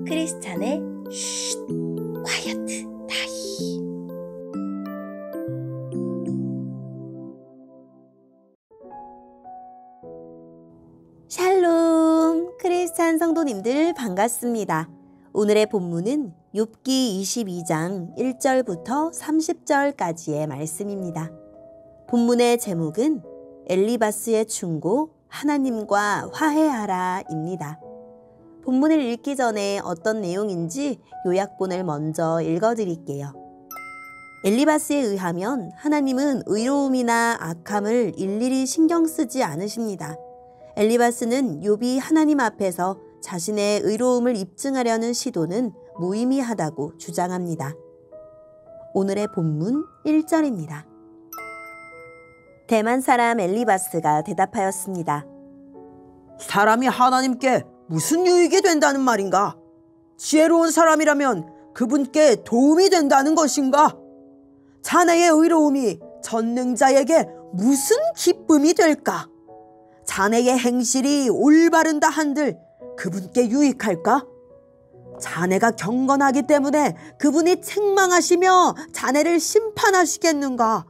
크리스찬의 쉿, 콰이어트 타임. 샬롬, 크리스찬 성도님들 반갑습니다. 오늘의 본문은 욥기 22장 1절부터 30절까지의 말씀입니다. 본문의 제목은 엘리바스의 충고, 하나님과 화해하라입니다. 본문을 읽기 전에 어떤 내용인지 요약본을 먼저 읽어드릴게요. 엘리바스에 의하면 하나님은 의로움이나 악함을 일일이 신경 쓰지 않으십니다. 엘리바스는 욥이 하나님 앞에서 자신의 의로움을 입증하려는 시도는 무의미하다고 주장합니다. 오늘의 본문 1절입니다. 대만 사람 엘리바스가 대답하였습니다. 사람이 하나님께 무슨 유익이 된다는 말인가? 지혜로운 사람이라면 그분께 도움이 된다는 것인가? 자네의 의로움이 전능자에게 무슨 기쁨이 될까? 자네의 행실이 올바른다 한들 그분께 유익할까? 자네가 경건하기 때문에 그분이 책망하시며 자네를 심판하시겠는가?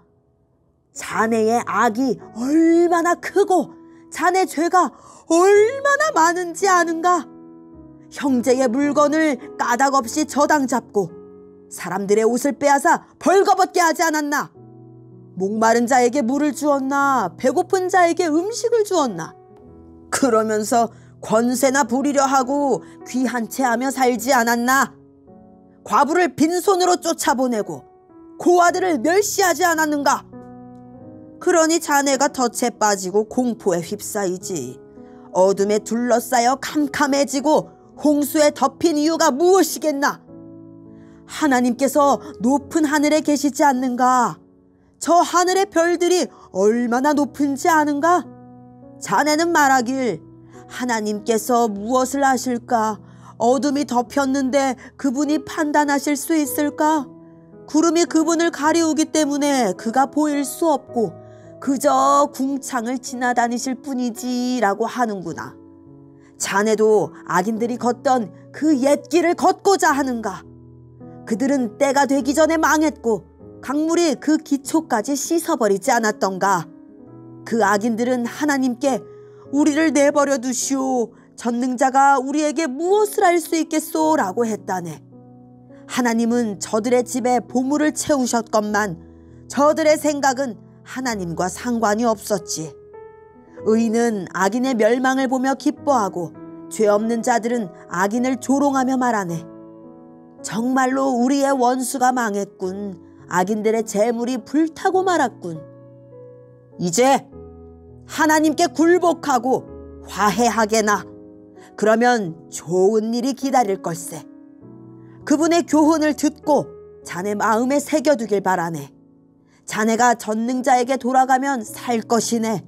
자네의 악이 얼마나 크고 자네 죄가 얼마나 많은지 아는가? 형제의 물건을 까닭없이 저당 잡고 사람들의 옷을 빼앗아 벌거벗게 하지 않았나? 목마른 자에게 물을 주었나? 배고픈 자에게 음식을 주었나? 그러면서 권세나 부리려 하고 귀한 채 하며 살지 않았나? 과부를 빈손으로 쫓아보내고 고아들을 멸시하지 않았는가? 그러니 자네가 덫에 빠지고 공포에 휩싸이지. 어둠에 둘러싸여 캄캄해지고 홍수에 덮인 이유가 무엇이겠나? 하나님께서 높은 하늘에 계시지 않는가? 저 하늘의 별들이 얼마나 높은지 아는가? 자네는 말하길 하나님께서 무엇을 하실까? 어둠이 덮였는데 그분이 판단하실 수 있을까? 구름이 그분을 가리우기 때문에 그가 보일 수 없고 그저 궁창을 지나다니실 뿐이지 라고 하는구나. 자네도 악인들이 걷던 그 옛길을 걷고자 하는가? 그들은 때가 되기 전에 망했고 강물이 그 기초까지 씻어버리지 않았던가? 그 악인들은 하나님께 우리를 내버려 두시오. 전능자가 우리에게 무엇을 할 수 있겠소? 라고 했다네. 하나님은 저들의 집에 보물을 채우셨건만 저들의 생각은 하나님과 상관이 없었지. 의인은 악인의 멸망을 보며 기뻐하고 죄 없는 자들은 악인을 조롱하며 말하네. 정말로 우리의 원수가 망했군. 악인들의 재물이 불타고 말았군. 이제 하나님께 굴복하고 화해하게나. 그러면 좋은 일이 기다릴 걸세. 그분의 교훈을 듣고 자네 마음에 새겨두길 바라네. 자네가 전능자에게 돌아가면 살 것이네.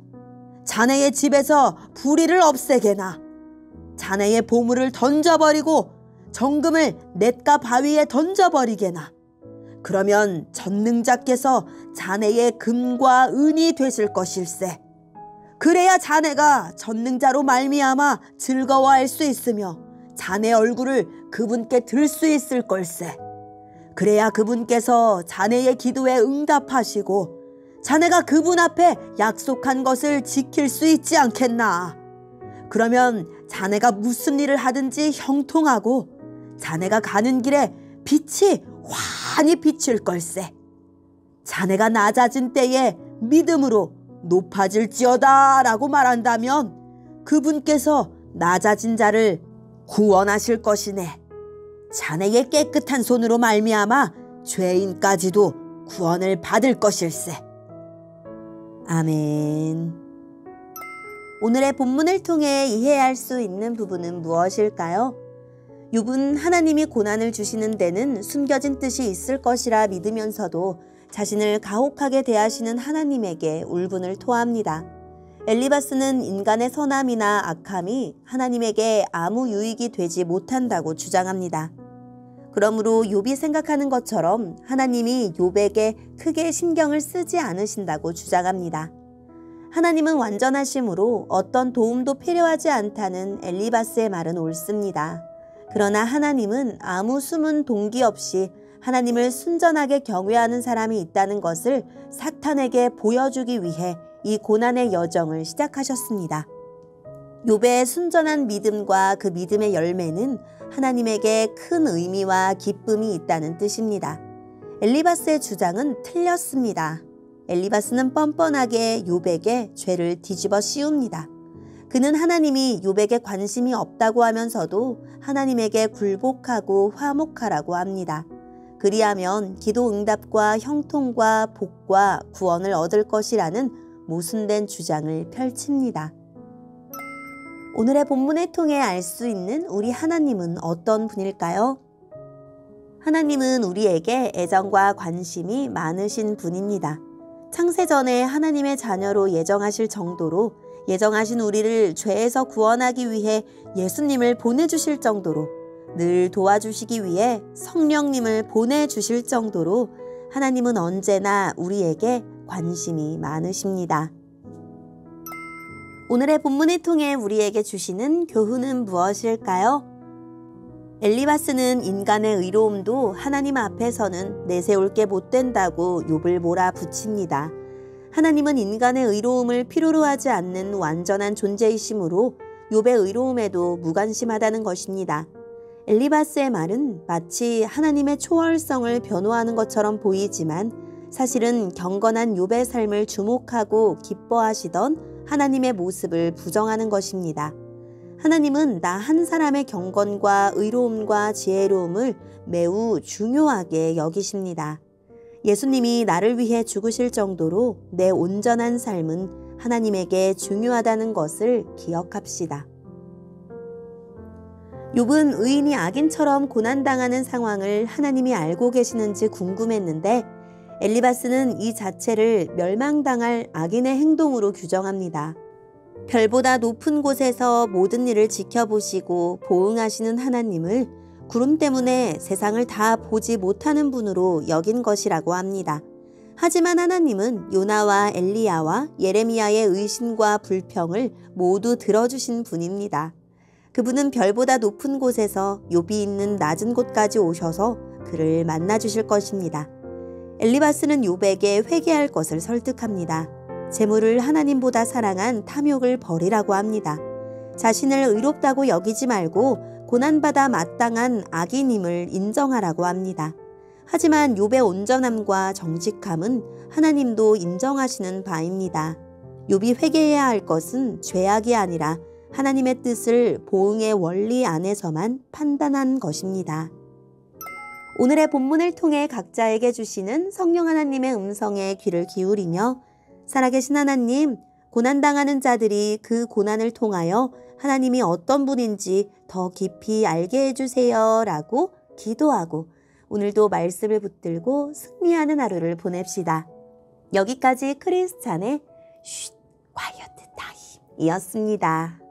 자네의 집에서 불의를 없애게나. 자네의 보물을 던져버리고 정금을 냇가 바위에 던져버리게나. 그러면 전능자께서 자네의 금과 은이 되실 것일세. 그래야 자네가 전능자로 말미암아 즐거워할 수 있으며 자네 얼굴을 그분께 들 수 있을 걸세. 그래야 그분께서 자네의 기도에 응답하시고 자네가 그분 앞에 약속한 것을 지킬 수 있지 않겠나. 그러면 자네가 무슨 일을 하든지 형통하고 자네가 가는 길에 빛이 환히 비칠 걸세. 자네가 낮아진 때에 믿음으로 높아질지어다 라고 말한다면 그분께서 낮아진 자를 구원하실 것이네. 자네의 깨끗한 손으로 말미암아 죄인까지도 구원을 받을 것일세. 아멘. 오늘의 본문을 통해 이해할 수 있는 부분은 무엇일까요? 욥은 하나님이 고난을 주시는 데는 숨겨진 뜻이 있을 것이라 믿으면서도 자신을 가혹하게 대하시는 하나님에게 울분을 토합니다. 엘리바스는 인간의 선함이나 악함이 하나님에게 아무 유익이 되지 못한다고 주장합니다. 그러므로 욥이 생각하는 것처럼 하나님이 욥에게 크게 신경을 쓰지 않으신다고 주장합니다. 하나님은 완전하심으로 어떤 도움도 필요하지 않다는 엘리바스의 말은 옳습니다. 그러나 하나님은 아무 숨은 동기 없이 하나님을 순전하게 경외하는 사람이 있다는 것을 사탄에게 보여주기 위해 이 고난의 여정을 시작하셨습니다. 욥의 순전한 믿음과 그 믿음의 열매는 하나님에게 큰 의미와 기쁨이 있다는 뜻입니다. 엘리바스의 주장은 틀렸습니다. 엘리바스는 뻔뻔하게 욥에게 죄를 뒤집어 씌웁니다. 그는 하나님이 욥에게 관심이 없다고 하면서도 하나님에게 굴복하고 화목하라고 합니다. 그리하면 기도 응답과 형통과 복과 구원을 얻을 것이라는 모순된 주장을 펼칩니다. 오늘의 본문을 통해 알 수 있는 우리 하나님은 어떤 분일까요? 하나님은 우리에게 애정과 관심이 많으신 분입니다. 창세전에 하나님의 자녀로 예정하실 정도로 예정하신 우리를 죄에서 구원하기 위해 예수님을 보내주실 정도로 늘 도와주시기 위해 성령님을 보내주실 정도로 하나님은 언제나 우리에게 관심이 많으십니다. 오늘의 본문을 통해 우리에게 주시는 교훈은 무엇일까요? 엘리바스는 인간의 의로움도 하나님 앞에서는 내세울 게 못 된다고 욥을 몰아붙입니다. 하나님은 인간의 의로움을 필요로 하지 않는 완전한 존재이시므로 욥의 의로움에도 무관심하다는 것입니다. 엘리바스의 말은 마치 하나님의 초월성을 변호하는 것처럼 보이지만 사실은 경건한 욥의 삶을 주목하고 기뻐하시던 하나님의 모습을 부정하는 것입니다. 하나님은 나 한 사람의 경건과 의로움과 지혜로움을 매우 중요하게 여기십니다. 예수님이 나를 위해 죽으실 정도로 내 온전한 삶은 하나님에게 중요하다는 것을 기억합시다. 욥은 의인이 악인처럼 고난당하는 상황을 하나님이 알고 계시는지 궁금했는데 엘리바스는 이 자체를 멸망당할 악인의 행동으로 규정합니다. 별보다 높은 곳에서 모든 일을 지켜보시고 보응하시는 하나님을 구름 때문에 세상을 다 보지 못하는 분으로 여긴 것이라고 합니다. 하지만 하나님은 요나와 엘리야와 예레미야의 의심과 불평을 모두 들어주신 분입니다. 그분은 별보다 높은 곳에서 욥이 있는 낮은 곳까지 오셔서 그를 만나주실 것입니다. 엘리바스는 욥에게 회개할 것을 설득합니다. 재물을 하나님보다 사랑한 탐욕을 버리라고 합니다. 자신을 의롭다고 여기지 말고 고난받아 마땅한 악인임을 인정하라고 합니다. 하지만 욥의 온전함과 정직함은 하나님도 인정하시는 바입니다. 욥이 회개해야 할 것은 죄악이 아니라 하나님의 뜻을 보응의 원리 안에서만 판단한 것입니다. 오늘의 본문을 통해 각자에게 주시는 성령 하나님의 음성에 귀를 기울이며 살아계신 하나님, 고난당하는 자들이 그 고난을 통하여 하나님이 어떤 분인지 더 깊이 알게 해주세요 라고 기도하고 오늘도 말씀을 붙들고 승리하는 하루를 보냅시다. 여기까지 크리스찬의 쉿, 콰이어트 타임이었습니다.